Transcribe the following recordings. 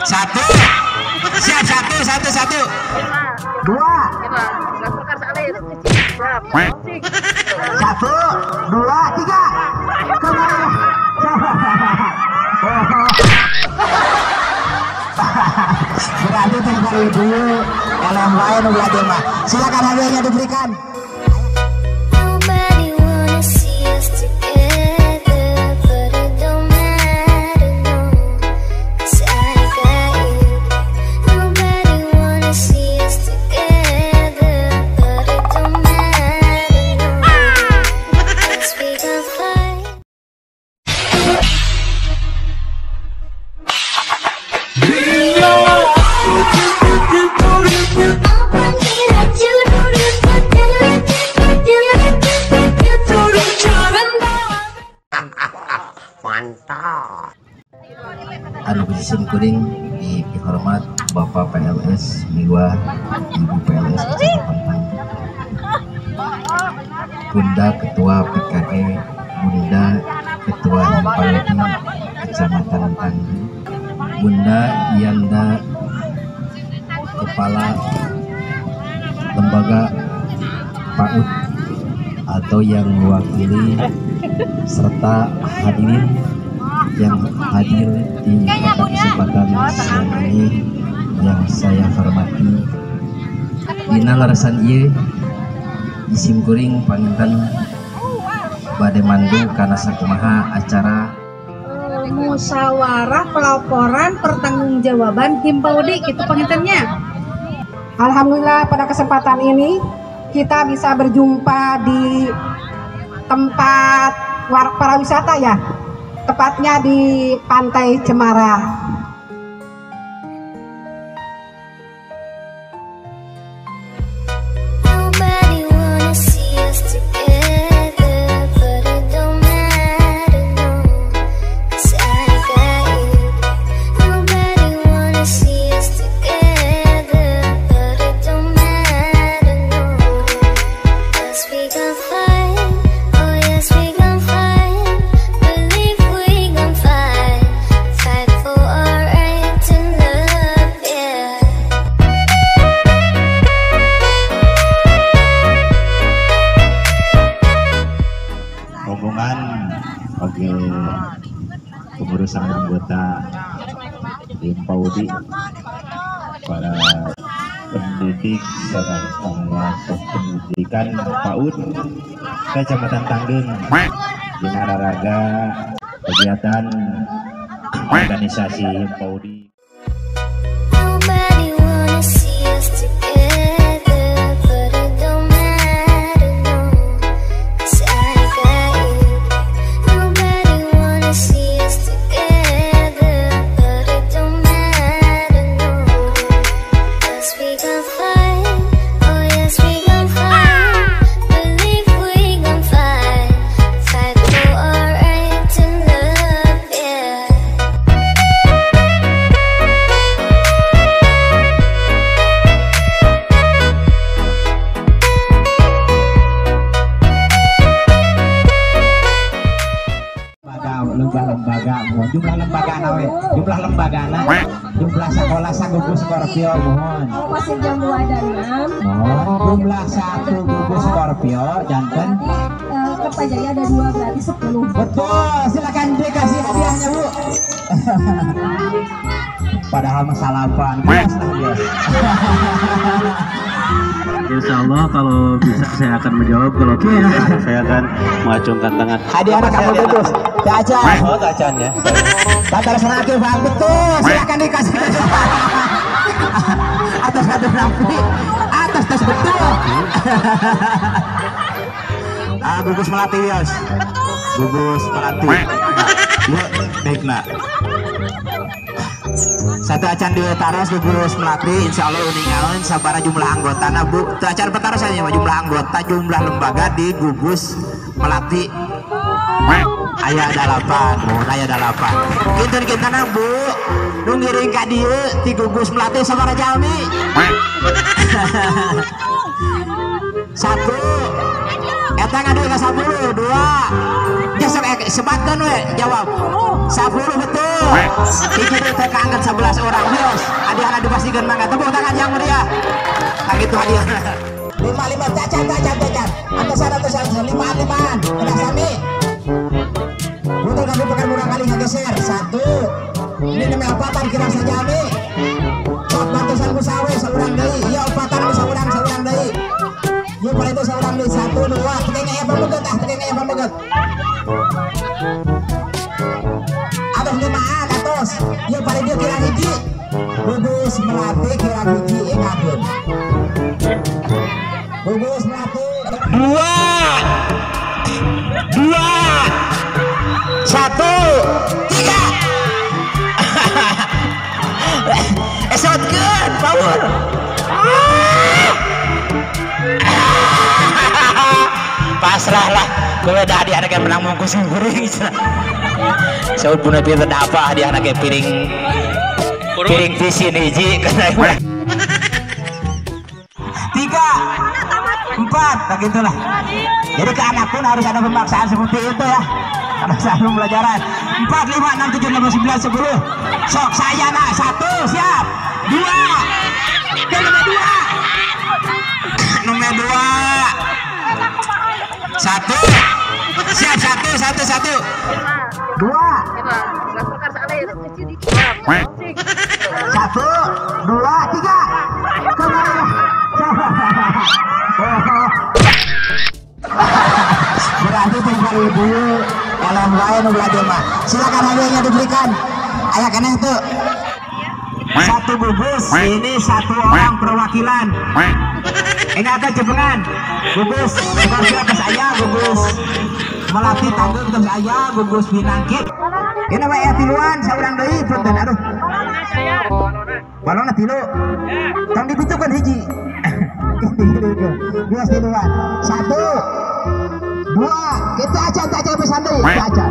Satu. Siap, satu. Dua. Satu, dua, tiga. Berarti tinggal dulu. Kalau yang lain belajar mah. Silakan hadiahnya diberikan. Mantap. Anu Sim Kuring di hormat Bapak PLS Miwa, Ibu PLS Kecamatan Bunda Ketua PKE, Bunda Ketua Himpalodi Kecamatan Tanggung, Bunda Yanda Kepala Lembaga PAUD atau yang mewakili serta hadirin yang hadir di pada kesempatan siang ini yang saya hormati. Dina larasan ieu Sim Kuring panginten bade mandu kana sakumaha acara musyawarah pelaporan pertanggungjawaban Himpalodi gitu pangintennya. Alhamdulillah pada kesempatan ini kita bisa berjumpa di tempat para wisata ya, tepatnya di Pantai Cemara. Pengurusan anggota Himpalodi, para pendidik serta pendidikan PAUD Kecamatan Tanggung, Binararaga kegiatan organisasi Himpalodi. Jumlah lembagana, jumlah sekolah gugus Scorpio mohon. Masih jam 2 dan 6. Jumlah 1 gugus Scorpio jantan. Kertajaya ada 2 berarti 10. Betul, silakan dikasih hadiahnya Bu. Padahal masalahan, bias lah bias. Insya Allah kalau bisa saya akan menjawab, kalau tidak saya akan mengacungkan tangan. Hadiahnya kamu bagus, Tacan. Oh Tacan ya. Tantar senaki Pak, betul, silakan dikasih. Atas hadap Nafi, atas tes betul. Gugus Melati Yos, gugus Melati. Yuk, baik nak. Satu acan di taros gugus Melati, insya Allah uningaun sabara jumlah anggota Bu. Itu acan petaros aja jumlah anggota, jumlah lembaga di gugus Melati. Ayah ada 8, mohon ayah ada 8. Kita Bu, nunggiring ka dieu ti gugus Melati sabara jalmi. 1 tangan dulu ke 10, 2. Gesek sebatkan we jawab. 10 betul. Hiji deui teh kaangkat 11 orang bios. Hadiahna dipastikan mangga. Tepuk tangan yang meriah. Nah gitu hadiah. 5 cacat. Atasan 5-5an. Udah sami. Betul kami pekan murah kali ngegeser. 1. Ini namanya opatan kira saja ami. Sok batusan ku sawe saurang deui. Ieu opatan ku saurang deui. Ieu pada itu saurang deui 1 2. Tekengnya ya pameget tekengnya ya pameget. Aduh 5an atos. Ieu pada dia kira hiji. Gugus Melati kira hiji ingatkeun. Gugus Melati 2 1 3. Esotkeun Paul. Pasrah lah. Kalau dah dia anak yang menang mungkus kuring. Saud punya piring apa dia anak yang piring pisin hiji kena 3 4 tak gitulah. Jadi ke anak pun harus ada pemaksaan seperti itu ya. Karena selalu pelajaran 4 5 6 7 8 9 10. Sok saya nak 1 siap 2 dan nomor 2 nomor 2 1 siap 1 2 1 2 3 berarti tinggal ibu dalam lain belajar mah silakan hadiahnya diberikan ayah kena itu 1 gugus ini 1 orang perwakilan ingatan cepengan gugus seperti atas ayah gugus Melati Tanggung terus ayah gugus Pinangkit ini mah ya tiluan saurang deui punten aduh balona tilu tong dibitukeun hiji bias tiluan 1 2 kita aja pesan deui kita aja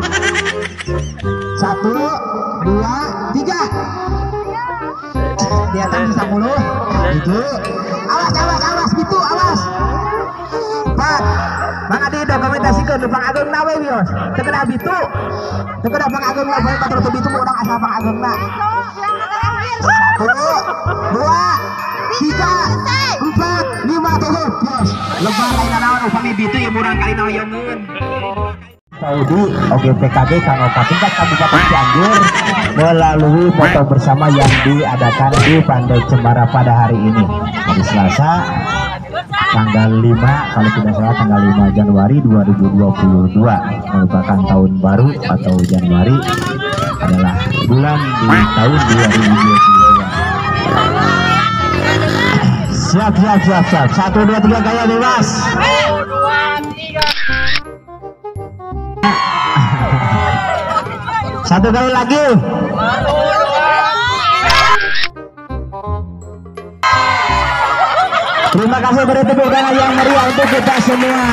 1 2 3 di atas 10 itu awas gitu awas 4 Bang Adi dokumentasikan Bang Ageng nawe wios tekeda bitu tekeda Bang Ageng nawe patur tu bitu urang asal Bang Ageng na 1 2 3 4 5 tuh wios lebar lain naon upami bitu ieu urang kali naoyeungeun Saudi OGPKB Kanopa tingkat Kabupaten Cianjur melalui foto bersama yang diadakan di Pantai Cemara pada hari ini hari Selasa tanggal 5 kalau tidak salah tanggal 5 Januari 2022 merupakan tahun baru atau Januari adalah bulan di tahun 2022 siap 1 2 3 gaya bebas 1 2 3 satu kali lagi. Terima kasih beri tepuk tangan yang meriah untuk kita semua.